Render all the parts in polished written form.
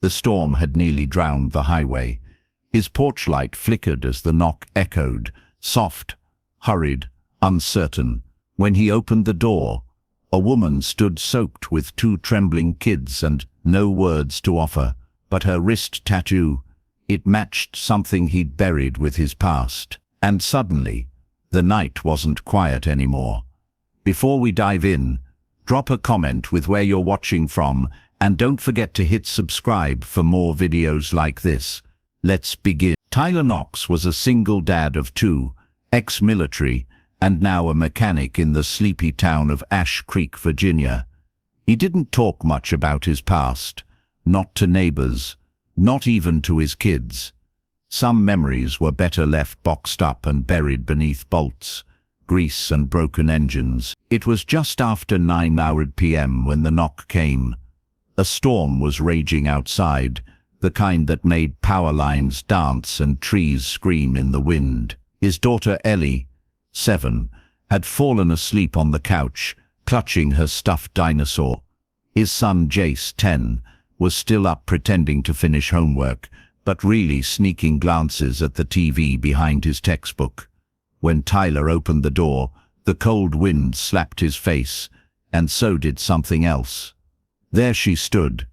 The storm had nearly drowned the highway. His porch light flickered as the knock echoed, soft, hurried, uncertain. When he opened the door, a woman stood soaked with two trembling kids and no words to offer, but her wrist tattoo, it matched something he'd buried with his past. And suddenly, the night wasn't quiet anymore. Before we dive in, drop a comment with where you're watching from, and don't forget to hit subscribe for more videos like this. Let's begin. Tyler Knox was a single dad of two, ex-military, and now a mechanic in the sleepy town of Ash Creek, Virginia. He didn't talk much about his past, not to neighbors, not even to his kids. Some memories were better left boxed up and buried beneath bolts, grease and broken engines. It was just after 9 p.m. when the knock came. A storm was raging outside, the kind that made power lines dance and trees scream in the wind. His daughter Ellie, 7, had fallen asleep on the couch, clutching her stuffed dinosaur. His son Jace, 10, was still up pretending to finish homework, but really sneaking glances at the TV behind his textbook. When Tyler opened the door, the cold wind slapped his face, and so did something else. There she stood,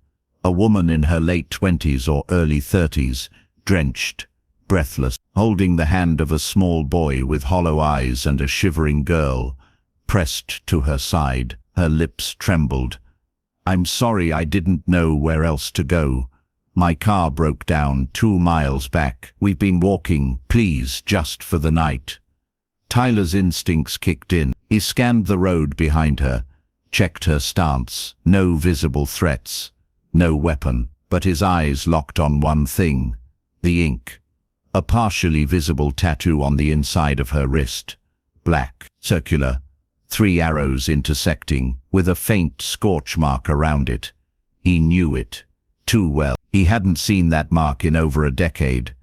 a woman in her late 20s or early 30s, drenched, breathless, holding the hand of a small boy with hollow eyes and a shivering girl pressed to her side. Her lips trembled. "I'm sorry, I didn't know where else to go. My car broke down 2 miles back. We've been walking, please, just for the night." Tyler's instincts kicked in. He scanned the road behind her, checked her stance. No visible threats, no weapon, but his eyes locked on one thing: the ink. A partially visible tattoo on the inside of her wrist. Black, circular, 3 arrows intersecting, with a faint scorch mark around it. He knew it too well. He hadn't seen that mark in over a decade.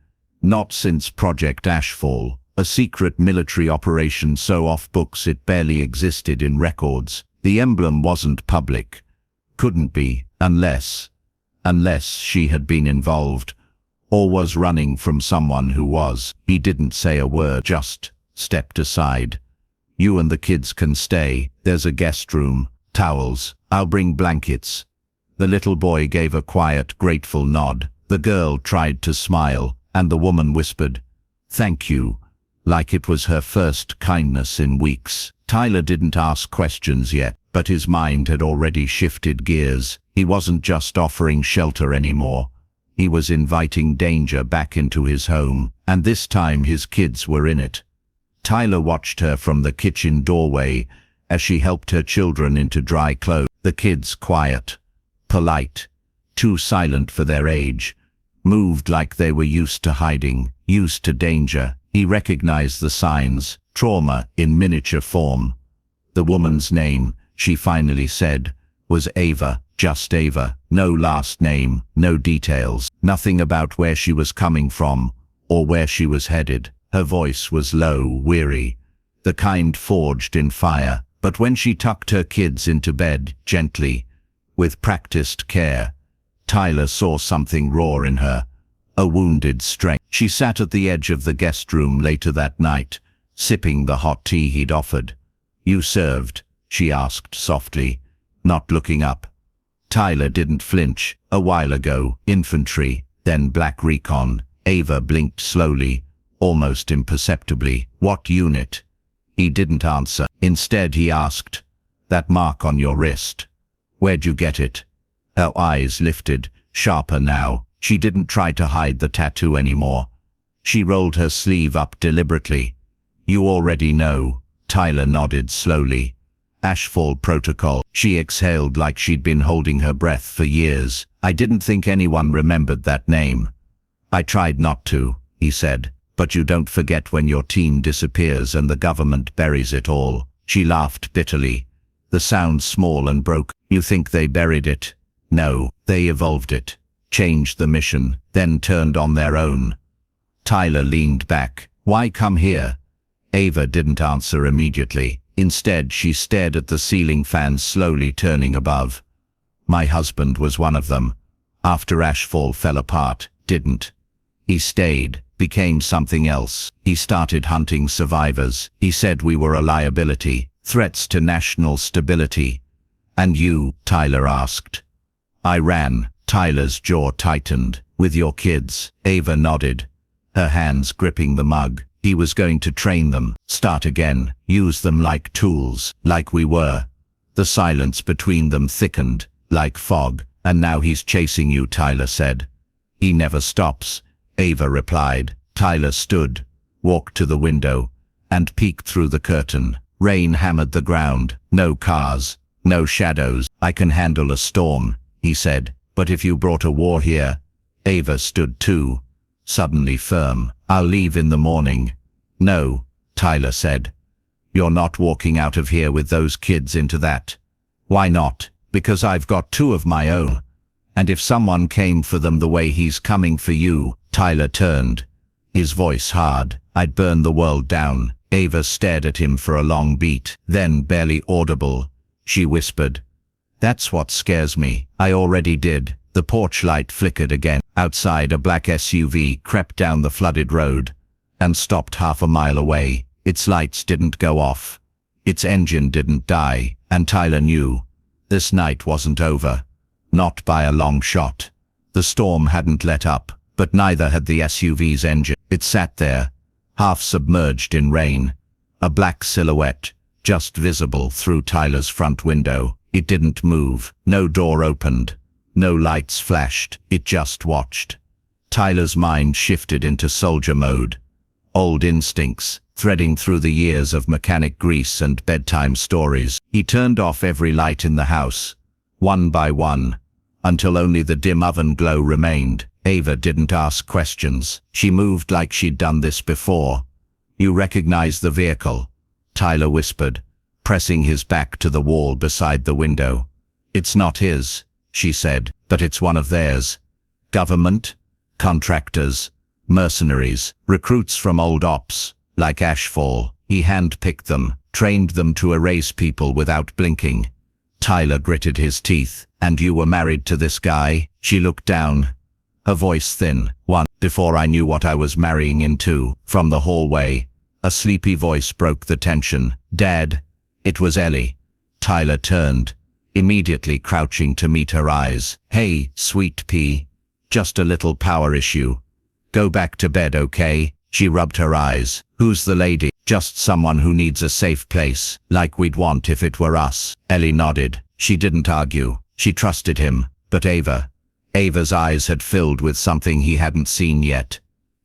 Not since Project Ashfall, a secret military operation so off books it barely existed in records. The emblem wasn't public. Couldn't be, unless she had been involved, or was running from someone who was. He didn't say a word, just stepped aside. "You and the kids can stay. There's a guest room, towels. I'll bring blankets." The little boy gave a quiet, grateful nod. The girl tried to smile, and the woman whispered, "Thank you," like it was her first kindness in weeks. Tyler didn't ask questions yet, but his mind had already shifted gears. He wasn't just offering shelter anymore. He was inviting danger back into his home, and this time his kids were in it. Tyler watched her from the kitchen doorway as she helped her children into dry clothes. The kids, quiet, polite, too silent for their age, moved like they were used to hiding, used to danger. He recognized the signs, trauma in miniature form. The woman's name, she finally said, was Ava, just Ava. No last name, no details, nothing about where she was coming from or where she was headed. Her voice was low, weary, the kind forged in fire. But when she tucked her kids into bed, gently, with practiced care, Tyler saw something raw in her, a wounded strength. She sat at the edge of the guest room later that night, sipping the hot tea he'd offered. "You served?" she asked softly, not looking up. Tyler didn't flinch. "A while ago, infantry, then black recon." Ava blinked slowly, almost imperceptibly. "What unit?" He didn't answer. Instead he asked, "That mark on your wrist, where'd you get it?" Her eyes lifted, sharper now. She didn't try to hide the tattoo anymore. She rolled her sleeve up deliberately. "You already know." Tyler nodded slowly. "Ashfall protocol." She exhaled like she'd been holding her breath for years. "I didn't think anyone remembered that name." "I tried not to," he said. "But you don't forget when your team disappears and the government buries it all." She laughed bitterly, the sound small and broken. "You think they buried it? No, they evolved it, changed the mission, then turned on their own." Tyler leaned back. "Why come here?" Ava didn't answer immediately. Instead, she stared at the ceiling fan slowly turning above. "My husband was one of them. After Ashfall fell apart, didn't. He stayed, became something else. He started hunting survivors. He said we were a liability, threats to national stability. And you? Tyler asked. I ran. Tyler's jaw tightened. With your kids? Ava nodded, her hands gripping the mug. He was going to train them, start again, use them like tools, like we were. The silence between them thickened, like fog. And now he's chasing you, Tyler said. He never stops, Ava replied. Tyler stood, walked to the window, and peeked through the curtain. Rain hammered the ground. No cars, no shadows. I can handle a storm, he said. But if you brought a war here? Ava stood too, suddenly firm. I'll leave in the morning. No, Tyler said. You're not walking out of here with those kids into that. Why not? Because I've got two of my own. And if someone came for them the way he's coming for you, Tyler turned, his voice hard. I'd burn the world down. Ava stared at him for a long beat, then barely audible. She whispered, that's what scares me. I already did. The porch light flickered again. Outside, a black SUV crept down the flooded road and stopped half a mile away. Its lights didn't go off. Its engine didn't die, and Tyler knew this night wasn't over. Not by a long shot. The storm hadn't let up, but neither had the SUV's engine. It sat there, half submerged in rain, a black silhouette, just visible through Tyler's front window. It didn't move. No door opened. No lights flashed. It just watched. Tyler's mind shifted into soldier mode. Old instincts, threading through the years of mechanic grease and bedtime stories. He turned off every light in the house, one by one, until only the dim oven glow remained. Ava didn't ask questions. She moved like she'd done this before. You recognize the vehicle? Tyler whispered, pressing his back to the wall beside the window. It's not his, she said, but it's one of theirs. Government, contractors, mercenaries, recruits from old ops, like Ashfall. He handpicked them, trained them to erase people without blinking. Tyler gritted his teeth. And you were married to this guy? She looked down, her voice thin. Before I knew what I was marrying into. From the hallway, a sleepy voice broke the tension. Dad. It was Ellie. Tyler turned, immediately crouching to meet her eyes. Hey, sweet pea. Just a little power issue. Go back to bed, okay? She rubbed her eyes. Who's the lady? Just someone who needs a safe place, like we'd want if it were us. Ellie nodded. She didn't argue. She trusted him. But Ava's eyes had filled with something he hadn't seen yet.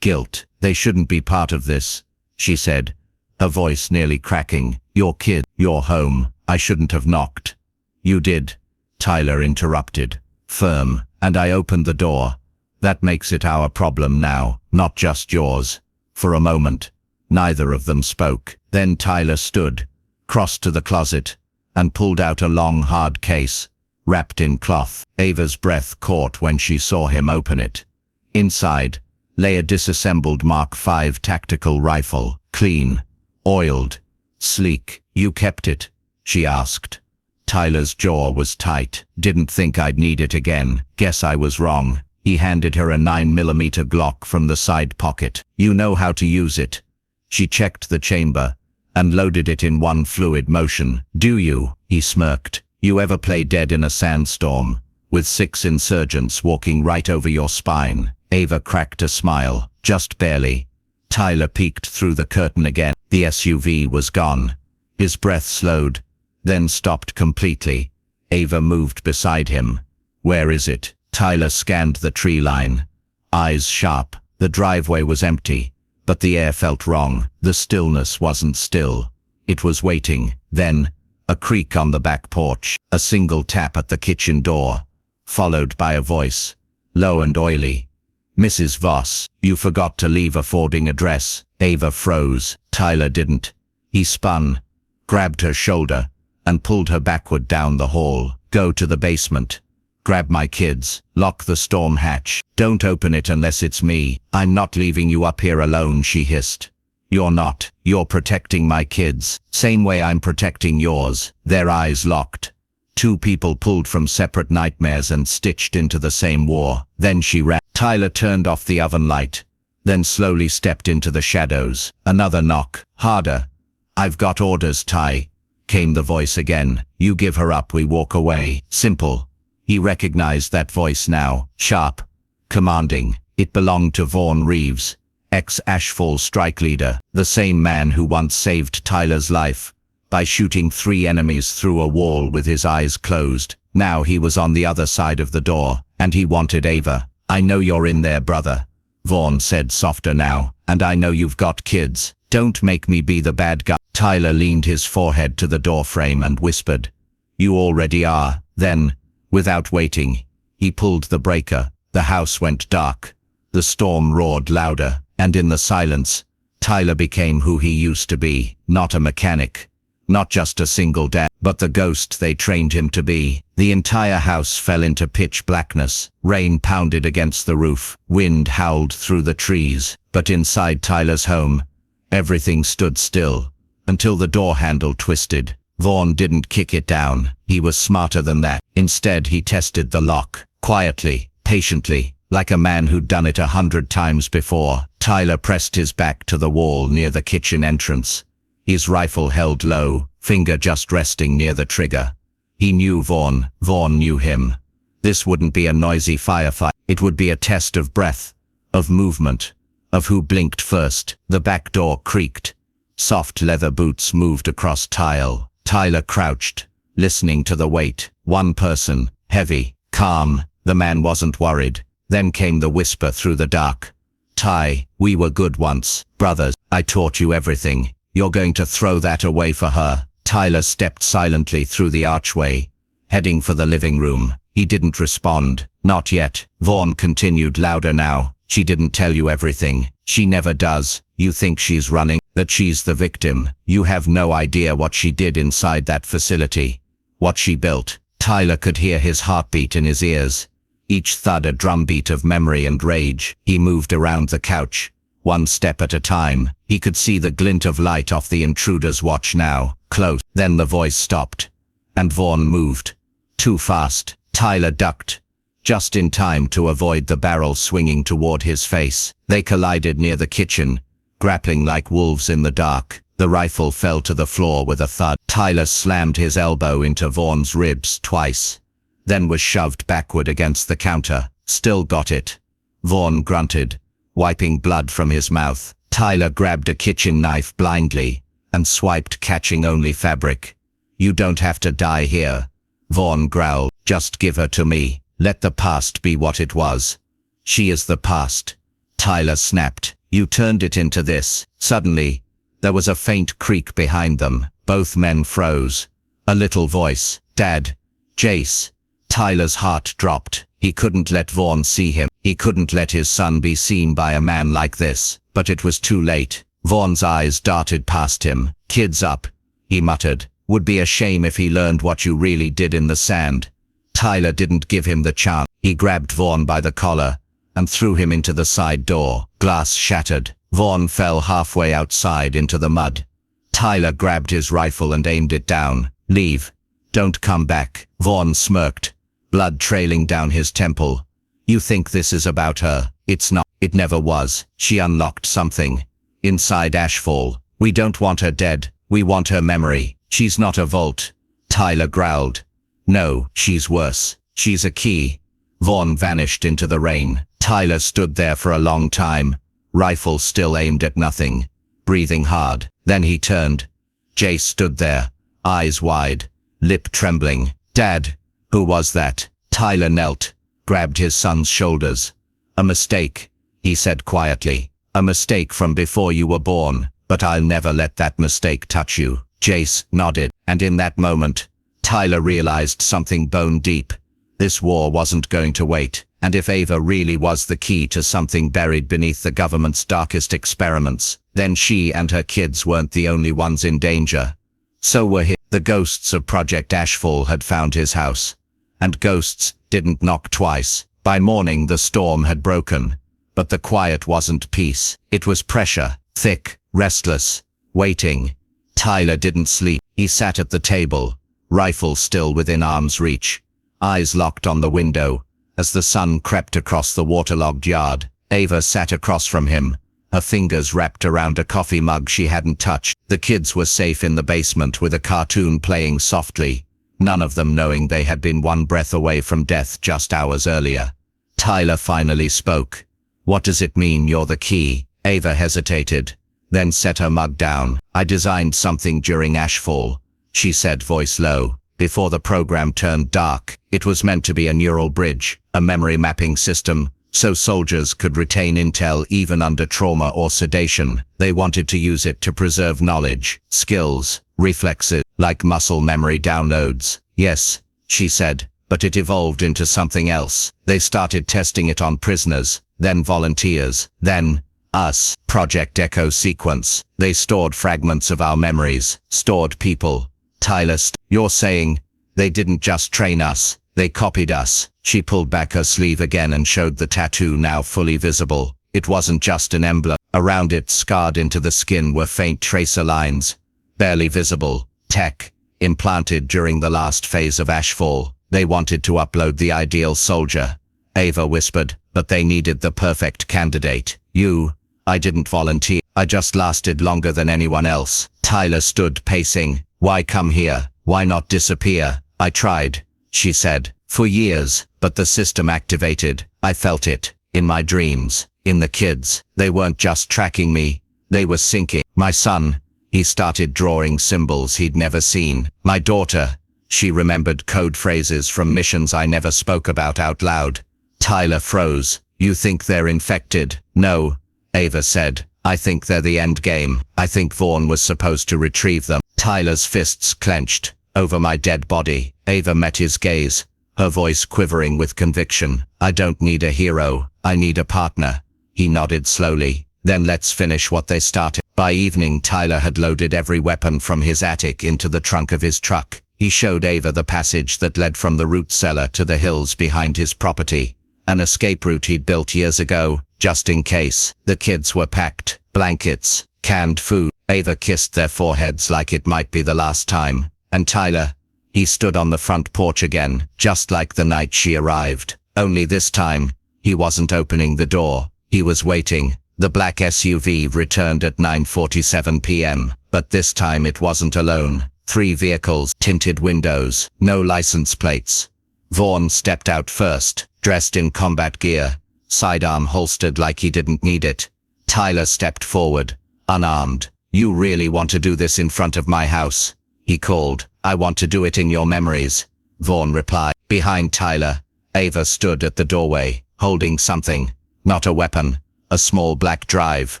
Guilt. They shouldn't be part of this, she said, her voice nearly cracking. Your kid, your home. I shouldn't have knocked. You did, Tyler interrupted, firm, and I opened the door. That makes it our problem now, not just yours. For a moment, neither of them spoke. Then Tyler stood, crossed to the closet, and pulled out a long, hard case, wrapped in cloth. Ava's breath caught when she saw him open it. Inside lay a disassembled Mark V tactical rifle, clean, oiled, sleek. You kept it? She asked. Tyler's jaw was tight. Didn't think I'd need it again. Guess I was wrong. He handed her a 9mm Glock from the side pocket. You know how to use it. She checked the chamber and loaded it in one fluid motion. Do you? He smirked. You ever play dead in a sandstorm, with 6 insurgents walking right over your spine? Ava cracked a smile. Just barely. Tyler peeked through the curtain again. The SUV was gone. His breath slowed, then stopped completely. Ava moved beside him. Where is it? Tyler scanned the tree line, eyes sharp. The driveway was empty, but the air felt wrong. The stillness wasn't still. It was waiting. Then, a creak on the back porch, a single tap at the kitchen door, followed by a voice, low and oily. Mrs. Voss, you forgot to leave a forwarding address. Ava froze. Tyler didn't. He spun, grabbed her shoulder, and pulled her backward down the hall. Go to the basement. Grab my kids. Lock the storm hatch. Don't open it unless it's me. I'm not leaving you up here alone, she hissed. You're not. You're protecting my kids. Same way I'm protecting yours. Their eyes locked. Two people pulled from separate nightmares and stitched into the same war. Then she ran. Tyler turned off the oven light, then slowly stepped into the shadows. Another knock. Harder. "I've got orders, Ty," came the voice again. "You give her up, we walk away." Simple. He recognized that voice now. Sharp. Commanding. It belonged to Vaughn Reeves, ex-Ashfall strike leader, the same man who once saved Tyler's life by shooting 3 enemies through a wall with his eyes closed. Now he was on the other side of the door, and he wanted Ava. "I know you're in there, brother," Vaughn said softer now, "and I know you've got kids. Don't make me be the bad guy." Tyler leaned his forehead to the doorframe and whispered, "You already are." Then, without waiting, he pulled the breaker. The house went dark. The storm roared louder, and in the silence, Tyler became who he used to be. Not a mechanic, not just a single dad, but the ghost they trained him to be. The entire house fell into pitch blackness. Rain pounded against the roof. Wind howled through the trees. But inside Tyler's home, everything stood still, until the door handle twisted. Vaughn didn't kick it down. He was smarter than that. Instead, he tested the lock. Quietly, patiently, like a man who'd done it 100 times before. Tyler pressed his back to the wall near the kitchen entrance, his rifle held low, finger just resting near the trigger. He knew Vaughn. Vaughn knew him. This wouldn't be a noisy firefight. It would be a test of breath, of movement, of who blinked first. The back door creaked. Soft leather boots moved across tile. Tyler crouched, listening to the weight. One person, heavy, calm. The man wasn't worried. Then came the whisper through the dark. "Ty, we were good once, brothers. I taught you everything. You're going to throw that away for her." Tyler stepped silently through the archway, heading for the living room. He didn't respond. "Not yet." Vaughn continued louder now. "She didn't tell you everything. She never does. You think she's running, that she's the victim. You have no idea what she did inside that facility, what she built." Tyler could hear his heartbeat in his ears, each thud a drumbeat of memory and rage. He moved around the couch, one step at a time. He could see the glint of light off the intruder's watch now, close. Then the voice stopped, and Vaughn moved. Too fast. Tyler ducked, just in time to avoid the barrel swinging toward his face. They collided near the kitchen, grappling like wolves in the dark. The rifle fell to the floor with a thud. Tyler slammed his elbow into Vaughn's ribs twice, then was shoved backward against the counter. "Still got it," Vaughn grunted, wiping blood from his mouth. Tyler grabbed a kitchen knife blindly and swiped, catching only fabric. "You don't have to die here," Vaughn growled. "Just give her to me. Let the past be what it was." "She is the past," Tyler snapped. "You turned it into this." Suddenly, there was a faint creak behind them. Both men froze. A little voice. "Dad. Jace." Tyler's heart dropped. He couldn't let Vaughn see him. He couldn't let his son be seen by a man like this. But it was too late. Vaughn's eyes darted past him. "Kids up," he muttered. "Would be a shame if he learned what you really did in the sand." Tyler didn't give him the chance. He grabbed Vaughn by the collar and threw him into the side door. Glass shattered. Vaughn fell halfway outside into the mud. Tyler grabbed his rifle and aimed it down. "Leave. Don't come back." Vaughn smirked, blood trailing down his temple. "You think this is about her? It's not. It never was. She unlocked something inside Ashfall. We don't want her dead. We want her memory. She's not a vault." Tyler growled. "No, she's worse. She's a key." Vaughn vanished into the rain. Tyler stood there for a long time, rifle still aimed at nothing, breathing hard. Then he turned. Jace stood there, eyes wide, lip trembling. "Dad." "Who was that?" Tyler knelt, grabbed his son's shoulders. "A mistake," he said quietly. "A mistake from before you were born, but I'll never let that mistake touch you." Jace nodded, and in that moment, Tyler realized something bone deep. This war wasn't going to wait, and if Ava really was the key to something buried beneath the government's darkest experiments, then she and her kids weren't the only ones in danger. So were he. The ghosts of Project Ashfall had found his house, and ghosts didn't knock twice. By morning the storm had broken, but the quiet wasn't peace. It was pressure, thick, restless, waiting. Tyler didn't sleep. He sat at the table, rifle still within arm's reach, eyes locked on the window. As the sun crept across the waterlogged yard, Ava sat across from him, her fingers wrapped around a coffee mug she hadn't touched. The kids were safe in the basement with a cartoon playing softly, none of them knowing they had been one breath away from death just hours earlier. Tyler finally spoke. "What does it mean you're the key?" Ava hesitated, then set her mug down. "I designed something during Ashfall," she said, voice low. "Before the program turned dark, it was meant to be a neural bridge, a memory mapping system, so soldiers could retain intel even under trauma or sedation. They wanted to use it to preserve knowledge, skills, reflexes, like muscle memory downloads." "Yes," she said, "but it evolved into something else. They started testing it on prisoners, then volunteers, then us. Project Echo sequence. They stored fragments of our memories, stored people." "Tyler, you're saying they didn't just train us, they copied us?" She pulled back her sleeve again and showed the tattoo, now fully visible. It wasn't just an emblem. Around it, scarred into the skin, were faint tracer lines, barely visible. "Tech, implanted during the last phase of Ashfall. They wanted to upload the ideal soldier," Ava whispered, "but they needed the perfect candidate. You. I didn't volunteer. I just lasted longer than anyone else." Tyler stood pacing. "Why come here? Why not disappear?" "I tried," she said, "for years, but the system activated. I felt it, in my dreams, in the kids. They weren't just tracking me, they were syncing. My son." He started drawing symbols he'd never seen. "My daughter." She remembered code phrases from missions I never spoke about out loud. Tyler froze. "You think they're infected?" "No," Ava said. "I think they're the end game. I think Vaughn was supposed to retrieve them." Tyler's fists clenched. "Over my dead body." Ava met his gaze, her voice quivering with conviction. "I don't need a hero, I need a partner." He nodded slowly. "Then let's finish what they started." By evening, Tyler had loaded every weapon from his attic into the trunk of his truck. He showed Ava the passage that led from the root cellar to the hills behind his property, an escape route he'd built years ago, just in case. The kids were packed, blankets, canned food. Ava kissed their foreheads like it might be the last time. And Tyler, he stood on the front porch again, just like the night she arrived. Only this time, he wasn't opening the door, he was waiting. The black SUV returned at 9:47 p.m., but this time it wasn't alone. 3 vehicles, tinted windows, no license plates. Vaughn stepped out first, dressed in combat gear, sidearm holstered like he didn't need it. Tyler stepped forward, unarmed. "You really want to do this in front of my house?" he called. "I want to do it in your memories," Vaughn replied. Behind Tyler, Ava stood at the doorway, holding something. Not a weapon, a small black drive.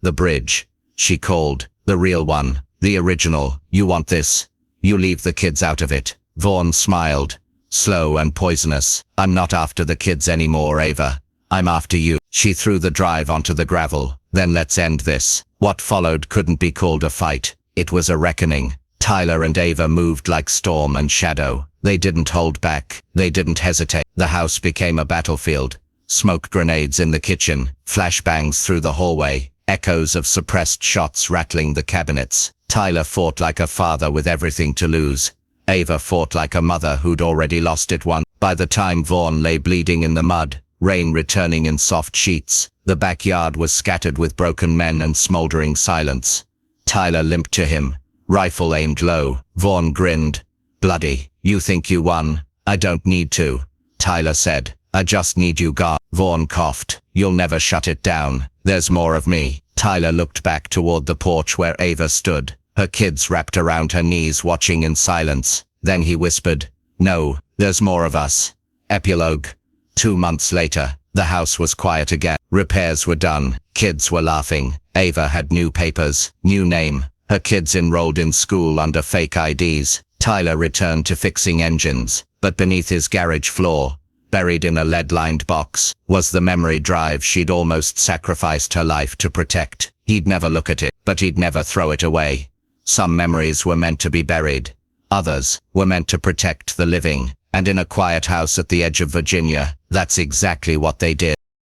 "The bridge," she called. "The real one, the original. You want this? You leave the kids out of it." Vaughn smiled, slow and poisonous. "I'm not after the kids anymore, Ava. I'm after you." She threw the drive onto the gravel. "Then let's end this." What followed couldn't be called a fight. It was a reckoning. Tyler and Ava moved like storm and shadow. They didn't hold back. They didn't hesitate. The house became a battlefield. Smoke grenades in the kitchen, flashbangs through the hallway, echoes of suppressed shots rattling the cabinets. Tyler fought like a father with everything to lose. Ava fought like a mother who'd already lost it once. By the time Vaughn lay bleeding in the mud, rain returning in soft sheets, the backyard was scattered with broken men and smoldering silence. Tyler limped to him, rifle aimed low. Vaughn grinned. "Bloody, you think you won? I don't need to," Tyler said. "I just need you gone." Vaughn coughed. "You'll never shut it down. There's more of me." Tyler looked back toward the porch where Ava stood, her kids wrapped around her knees watching in silence. Then he whispered, "No, there's more of us." Epilogue. 2 months later, the house was quiet again. Repairs were done. Kids were laughing. Ava had new papers, new name. Her kids enrolled in school under fake IDs. Tyler returned to fixing engines, but beneath his garage floor, buried in a lead-lined box, was the memory drive she'd almost sacrificed her life to protect. He'd never look at it, but he'd never throw it away. Some memories were meant to be buried. Others were meant to protect the living. And in a quiet house at the edge of Virginia, that's exactly what they did.